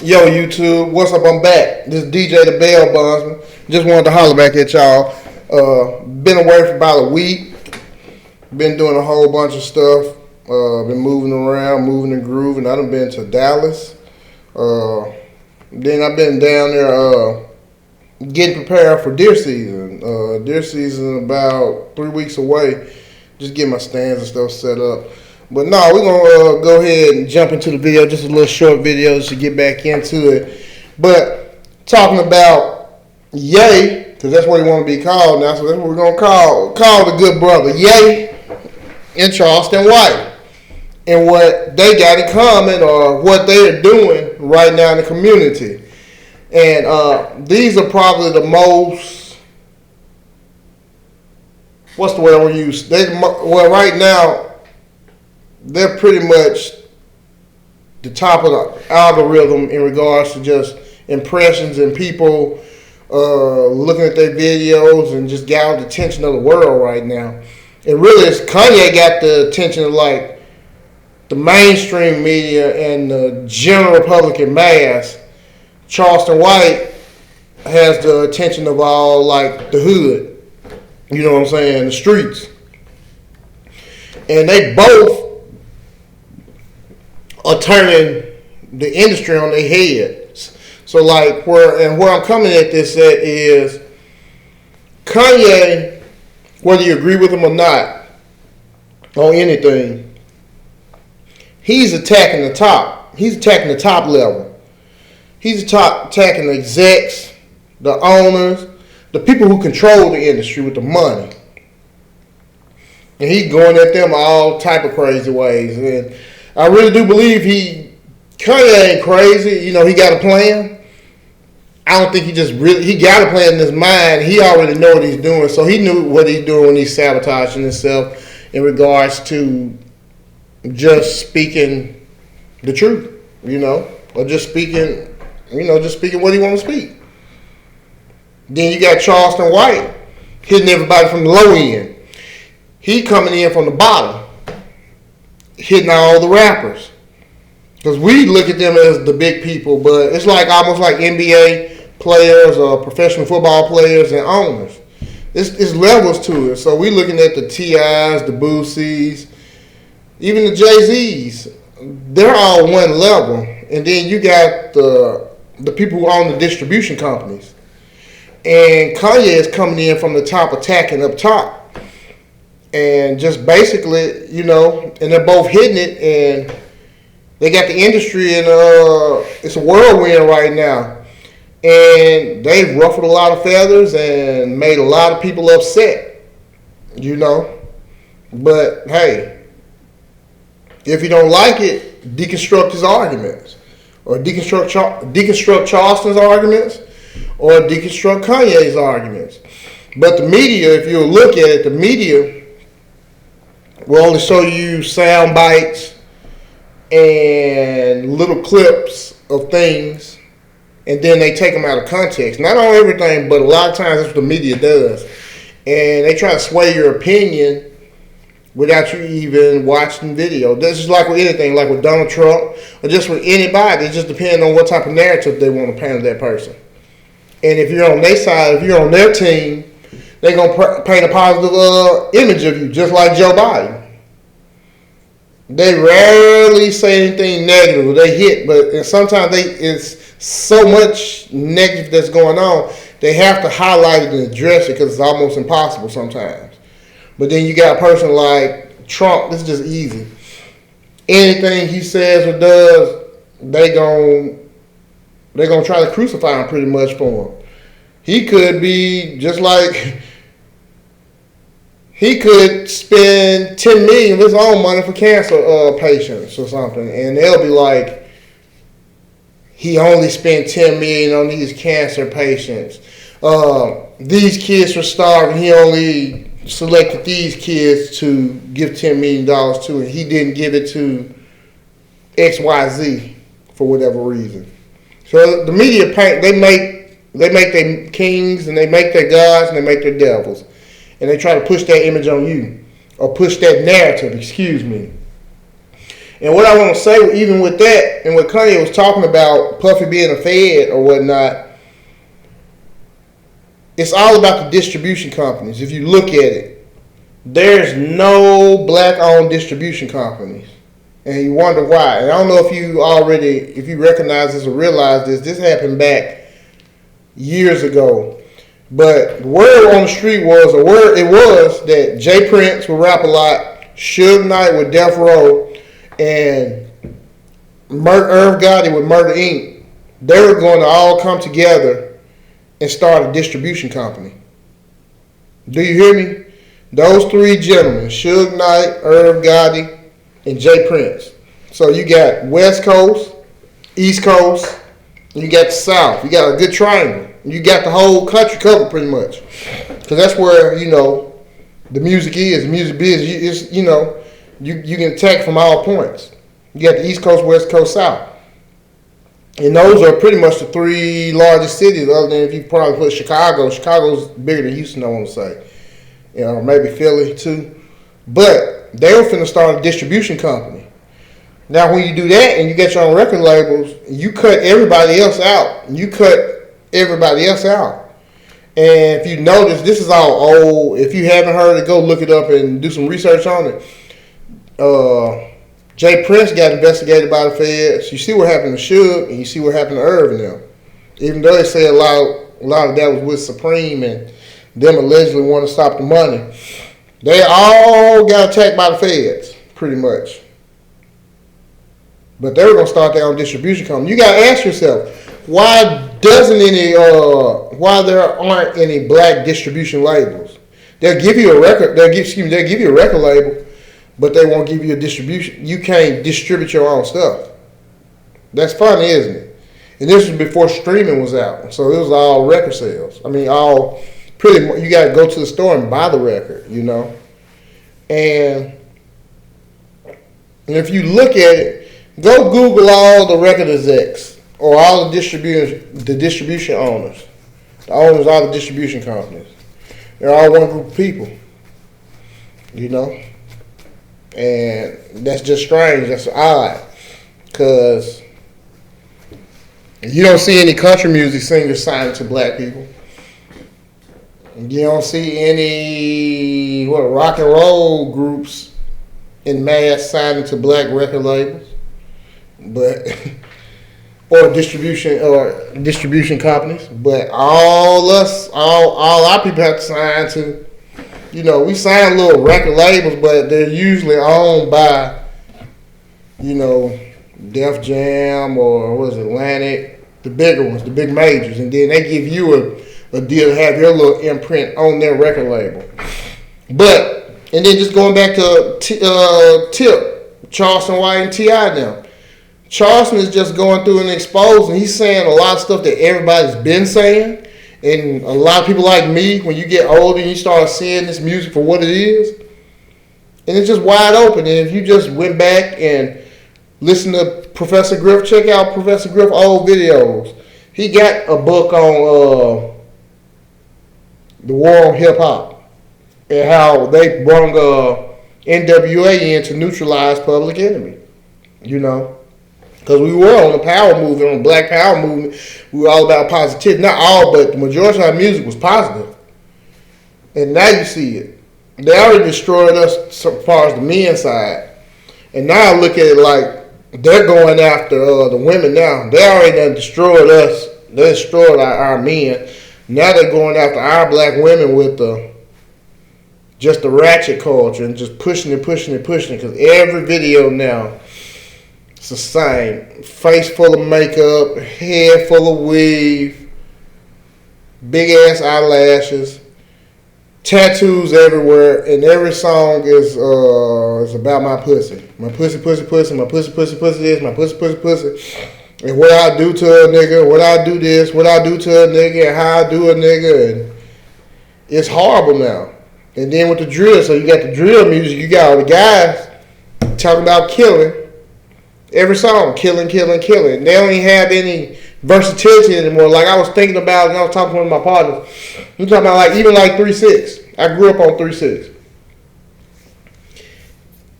Yo, YouTube, what's up? I'm back. This is DJ the Bell Bondsman. Just wanted to holler back at y'all. Been away for about a week. Been doing a whole bunch of stuff. Been moving around, moving and grooving. I done been to Dallas. Then I've been down there getting prepared for deer season. Deer season about 3 weeks away. Just get my stands and stuff set up. But no, we're going to go ahead and jump into the video. Just a little short video to get back into it. But talking about YE, because that's what he want to be called now. So that's what we're going to call the good brother. YE and Charleston White. And what they got in common or what they are doing right now in the community. And these are probably the most, what's the word I want to use? Well, right now, they're pretty much the top of the algorithm in regards to just impressions and people looking at their videos and just got the attention of the world right now. And really, it's Kanye got the attention of like the mainstream media and the general public in mass. Charleston White has the attention of all like the hood. You know what I'm saying? The streets. And they both are turning the industry on their heads. So like where I'm coming at this at is Kanye, whether you agree with him or not on anything, he's attacking the top. He's attacking the top level. He's attacking the execs, the owners, the people who control the industry with the money. And he's going at them all type of crazy ways. And I really do believe Kanye ain't crazy. You know, he got a plan. I don't think he got a plan in his mind. He already know what he's doing. So he knew what he's doing when he's sabotaging himself in regards to just speaking the truth, you know, or just speaking what he want to speak. Then you got Charleston White hitting everybody from the low end. He coming in from the bottom, hitting all the rappers. Because we look at them as the big people, but it's like almost like NBA players or professional football players and owners. It's levels to it. So we looking at the T.I.s, the Boosies, even the Jay-Z's. They're all one level. And then you got the people who own the distribution companies. And Kanye is coming in from the top, attacking up top. And just basically, you know, and they're both hitting it, and they got the industry, and it's a whirlwind right now. And they've ruffled a lot of feathers and made a lot of people upset, you know. But hey, if you don't like it, deconstruct his arguments, or deconstruct Charleston's arguments, or deconstruct Kanye's arguments. But the media, if you look at it, the media will only show you sound bites and little clips of things, and then they take them out of context. Not on everything, but a lot of times that's what the media does. And they try to sway your opinion without you even watching the video. This is like with anything, like with Donald Trump, or just with anybody. It just depends on what type of narrative they want to paint of that person. And if you're on their side, if you're on their team, they're going to paint a positive image of you, just like Joe Biden. They rarely say anything negative. They hit, but sometimes it's so much negative that's going on, they have to highlight it and address it because it's almost impossible sometimes. But then you got a person like Trump, this is just easy. Anything he says or does, they're gonna try to crucify him pretty much for him. He could be just like, he could spend $10 million of his own money for cancer patients or something, and they'll be like, he only spent $10 million on these cancer patients. These kids were starving. He only selected these kids to give $10 million to, and he didn't give it to XYZ for whatever reason. So the media they make their kings and they make their gods and they make their devils. And they try to push that image on you, or push that narrative, excuse me. And what I want to say, even with that, and what Kanye was talking about, Puffy being a Fed or whatnot, it's all about the distribution companies. If you look at it, there's no black-owned distribution companies. And you wonder why. And I don't know if you recognize this or realize this. This happened back years ago. But the word on the street was that Jay Prince would rap a lot, Suge Knight with Death Row, and Irv Gotti with Murder Inc. They were going to all come together and start a distribution company. Do you hear me? Those three gentlemen, Suge Knight, Irv Gotti, and Jay Prince. So you got West Coast, East Coast, and you got the South. You got a good triangle. You got the whole country covered pretty much. Because that's where, the music is, the music business. You can attack from all points. You got the East Coast, West Coast, South. And those are pretty much the three largest cities, other than if you probably put Chicago. Chicago's bigger than Houston, I want to say. Maybe Philly too. But they were finna start a distribution company. Now, when you do that and you get your own record labels, you cut everybody else out. And if you notice, this is all old. If you haven't heard it, go look it up and do some research on it. Jay Prince got investigated by the feds. You see what happened to Suge, and you see what happened to Irv and them. Even though they say a lot of that was with Supreme and them allegedly want to stop the money, they all got attacked by the feds, pretty much. But they were going to start their own distribution company. You got to ask yourself, why there aren't any black distribution labels? They'll give you a record. They'll give you a record label, but they won't give you a distribution. You can't distribute your own stuff. That's funny, isn't it? And this was before streaming was out, so it was all record sales. I mean, you got to go to the store and buy the record, And if you look at it, go Google all the record execs or all the distribution owners. The owners of all the distribution companies. They're all one group of people, And that's just strange. That's odd. Because you don't see any country music singers signed to black people. You don't see any rock and roll groups in mass signing to black record labels, or distribution companies. But all our people have to sign to. We sign little record labels, but they're usually owned by, Def Jam or Atlantic, the bigger ones, the big majors, and then they give you a deal to have your little imprint on their record label. And then just going back to Tip, Charleston White and T.I. now. Charleston is just going through and exposing. He's saying a lot of stuff that everybody's been saying. And a lot of people like me, when you get older and you start seeing this music for what it is, and it's just wide open. And if you just went back and listened to Professor Griff, check out Professor Griff old videos. He got a book on the war on hip hop and how they brought NWA in to neutralize Public Enemy. Because we were on the power movement, on the black power movement. We were all about positivity. Not all, but the majority of our music was positive. And now you see it. They already destroyed us as far as the men's side. And now I look at it like they're going after the women now. They already done destroyed us. They destroyed our men. Now they're going after our black women with just the ratchet culture and just pushing it. Because every video now, it's the same. Face full of makeup, head full of weave, big ass eyelashes, tattoos everywhere, and every song is about my pussy. My pussy, pussy, pussy, my pussy, pussy, pussy this, my pussy, pussy, pussy. And what I do to a nigga, what I do this, what I do to a nigga, and how I do a nigga, and it's horrible now. And then with the drill, so you got the drill music, you got all the guys talking about killing. Every song, killing. They don't even have any versatility anymore. Like I was thinking about, and I was talking to one of my partners. I'm talking about even 3-6. I grew up on 3-6.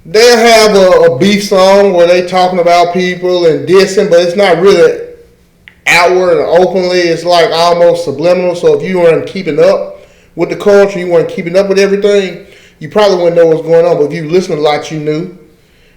they'll have a beef song where they talking about people and dissing, but it's not really outward and openly. It's like almost subliminal. So if you weren't keeping up with the culture, you weren't keeping up with everything, you probably wouldn't know what's going on. But if you listen a lot, you knew.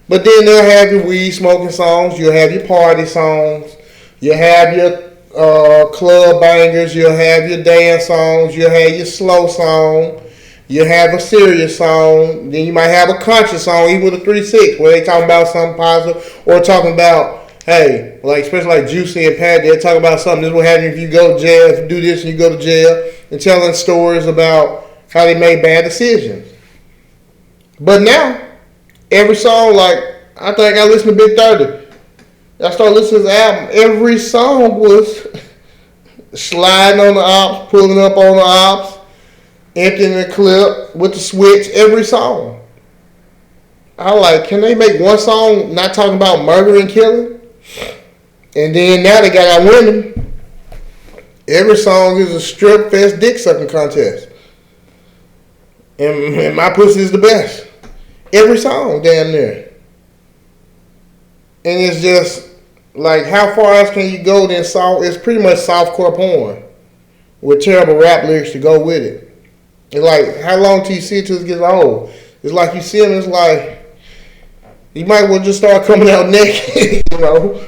But then they'll have your weed smoking songs. You'll have your party songs. You'll have your club bangers. You'll have your dance songs. You'll have your slow song. You'll have a serious song. Then you might have a conscious song, even with a 3-6, where they talking about something positive or talking about, hey, like especially like Juicy and Pat, they're talking about something. This is what happens if you go to jail, if you do this and you go to jail, and telling stories about how they made bad decisions. But now, every song, like, I think I listened to Big 30. I started listening to his album. Every song was sliding on the ops, pulling up on the ops, emptying the clip with the switch, every song. I like, can they make one song not talking about murder and killing? And then now they got out women. Every song is a strip fest dick sucking contest. And my pussy is the best. Every song, damn near. And it's just like, how far else can you go than soft? It's pretty much softcore porn with terrible rap lyrics to go with it. It's like, how long till you see it till it gets old? It's like you see them, it's like, you might well just start coming out naked, you know?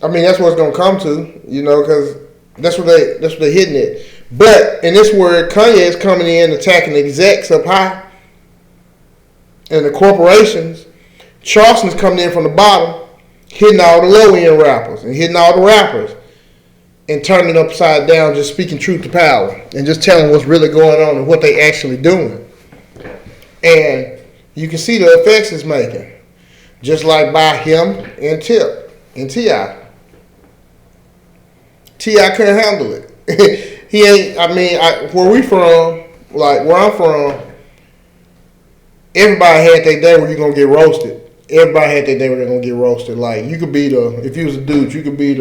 I mean, that's what it's gonna come to, you know, because that's what they're hitting it. But in this word, Kanye is coming in attacking the execs up high and the corporations. Charleston's coming in from the bottom, hitting all the low end rappers and hitting all the rappers and turning upside down, just speaking truth to power and just telling what's really going on and what they actually doing. And you can see the effects it's making, just like by him and Tip and T.I. T.I. couldn't handle it. He ain't, I mean, where we from, like where I'm from, everybody had their day where you're going to get roasted. Everybody had their day where they're going to get roasted. Like, you could be if you was a dude, you could be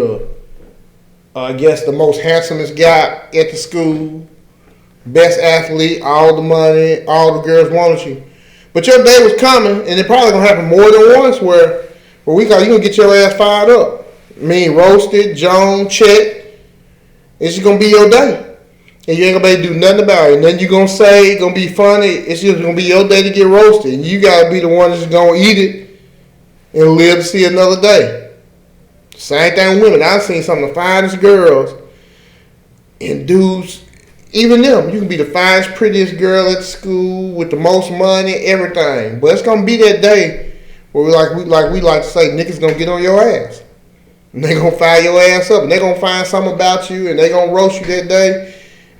I guess the most handsomest guy at the school, best athlete, all the money, all the girls wanted you. But your day was coming, and it probably going to happen more than once where you're going to get your ass fired up. I mean, roasted, Joan, checked. It's just going to be your day. And you ain't going to be able to do nothing about it. And then you're going to say it's going to be funny. It's just going to be your day to get roasted. And you got to be the one that's going to eat it and live to see another day. Same thing with women. I've seen some of the finest girls and dudes, even them. You can be the finest, prettiest girl at school with the most money, everything. But it's going to be that day where we like to say, niggas going to get on your ass. And they going to fire your ass up. And they going to find something about you. And they going to roast you that day.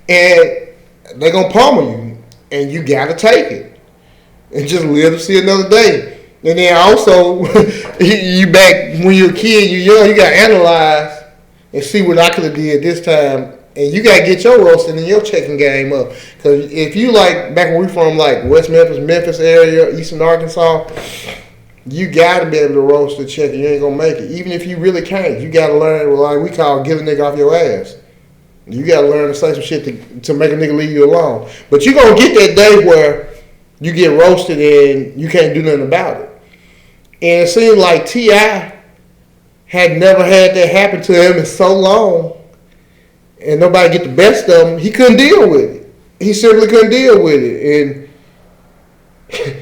And they going to pummel you. And you got to take it. And just live to see another day. And then also, you back when you're a kid, you're young, you got to analyze and see what I could have did this time. And you got to get your roasting and your checking game up. Because if you like, back when we from like West Memphis area, Eastern Arkansas, you got to be able to roast the check and you ain't going to make it. Even if you really can't, you got to learn, like we call get a nigga off your ass. You got to learn to say some shit to make a nigga leave you alone. But you're going to get that day where you get roasted and you can't do nothing about it. And it seemed like T.I. had never had that happen to him in so long. And nobody get the best of him. He couldn't deal with it. He simply couldn't deal with it. And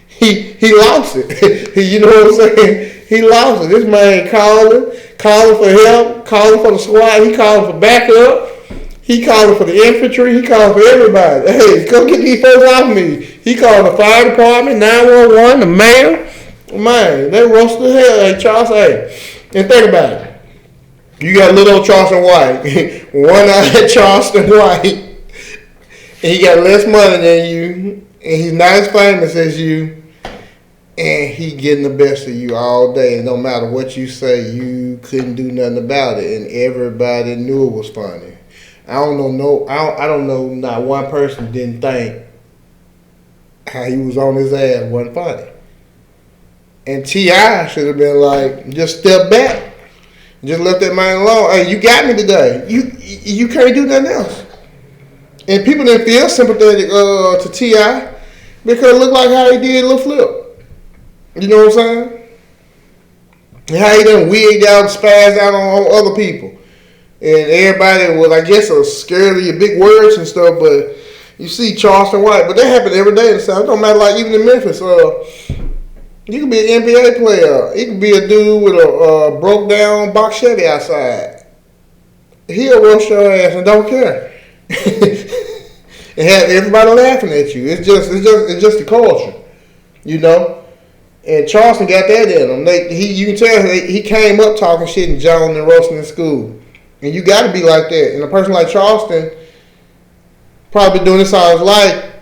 he lost it. You know what I'm saying? He lost it. This man calling for help, calling for the squad. He calling for backup. He calling for the infantry. He calling for everybody. Hey, come get these folks off me. He calling the fire department, 911, the mayor. Man, they roasted the hell. Hey, Charleston, and think about it. You got little old Charleston White, one-eyed Charleston White, and he got less money than you, and he's not as famous as you, and he getting the best of you all day. And no matter what you say, you couldn't do nothing about it, and everybody knew it was funny. I don't know not one person didn't think how he was on his ass wasn't funny. And T.I. should have been like, just step back. Just left that man alone. Hey, you got me today. You can't do nothing else. And people didn't feel sympathetic to T.I. because it looked like how he did Lil Flip. You know what I'm saying? And how he done wigged out and spazzed out on other people. And everybody was, I guess, scared of your big words and stuff, but you see Charleston White. But that happened every day in the South. It don't matter, like even in Memphis. You could be an NBA player. You could be a dude with a broke down box Chevy outside. He'll roast your ass and don't care. And have everybody laughing at you. It's just the culture, you know. And Charleston got that in him. You can tell he came up talking shit and joning and roasting in school. And you got to be like that. And a person like Charleston probably been doing this all his life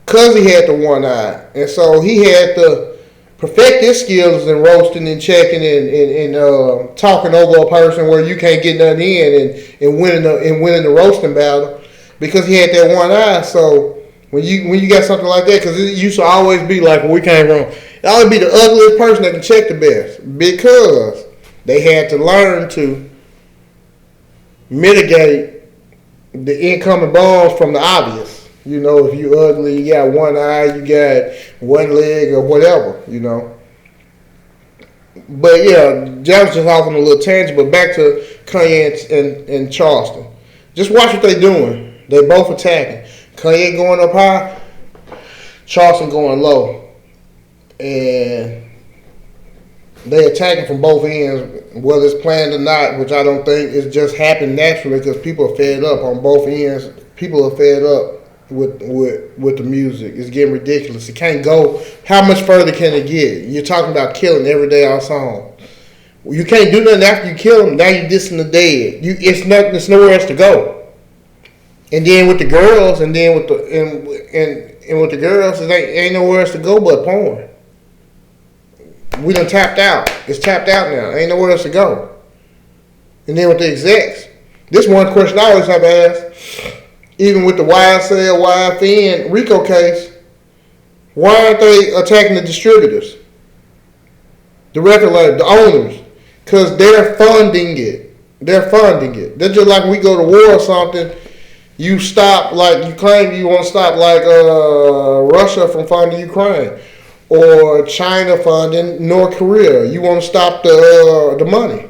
because he had the one eye. And so he had to perfect his skills in roasting and checking and talking over a person where you can't get nothing in and winning the roasting battle because he had that one eye. So when you got something like that, because it used to always be like when we came from, it always be the ugliest person that can check the best because they had to learn to mitigate the incoming bombs from the obvious. You know, if you ugly, you got one eye, you got one leg or whatever, you know. But yeah, that was just off on a little tangent, but back to Kanye and Charleston. Just watch what they're doing. They both attacking. Kanye going up high, Charleston going low. And they attacking from both ends, whether it's planned or not, which I don't think it's just happened naturally because people are fed up on both ends. People are fed up with the music. It's getting ridiculous. It can't go. How much further can it get? You're talking about killing every day our song. You can't do nothing after you kill them. Now you're dissing the dead. It's nowhere else to go. And then with the girls, and with the girls, it ain't nowhere else to go but porn. We done tapped out. It's tapped out now. Ain't nowhere else to go. And then with the execs, this one question I always have to ask, even with the YSL, YFN, RICO case, why aren't they attacking the distributors? The record label, the owners. Because they're funding it. They're just like when we go to war or something, you stop, like you claim you want to stop like Russia from funding Ukraine. Or China funding North Korea. You want to stop the money.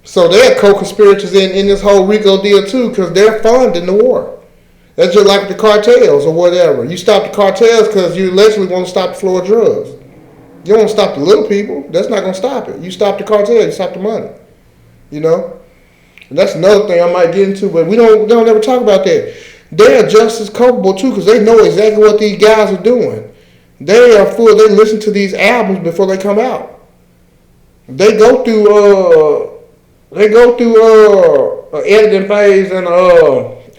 So they're co-conspirators in this whole RICO deal too because they're funding the war. That's just like the cartels or whatever. You stop the cartels because you allegedly want to stop the flow of drugs. You don't want to stop the little people. That's not going to stop it. You stop the cartel, you stop the money. You know? And that's another thing I might get into, but we don't ever talk about that. They are just as culpable too because they know exactly what these guys are doing. They listen to these albums before they come out. They go through an editing phase and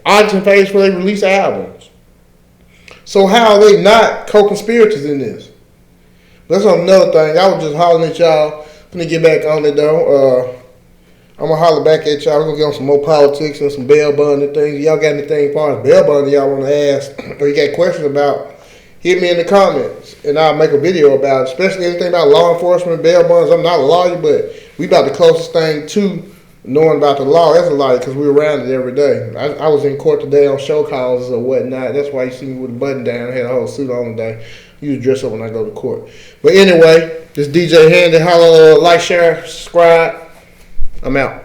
auditing phase before they release albums. So how are they not co-conspirators in this? That's another thing. I was just hollering at y'all. I'm gonna get back on it though. I'm gonna holler back at y'all. We're gonna get on some more politics and some bail bond and things. Y'all got anything as far as bail bond y'all wanna ask or you got questions about? Hit me in the comments, and I'll make a video about it, especially anything about law enforcement, bail bonds. I'm not a lawyer, but we about the closest thing to knowing about the law as a lawyer because we're around it every day. I was in court today on show calls or whatnot. That's why you see me with a button down. I had a whole suit on today. I usually dress up when I go to court. But anyway, this DJ Handy. Holla, like, share, subscribe. I'm out.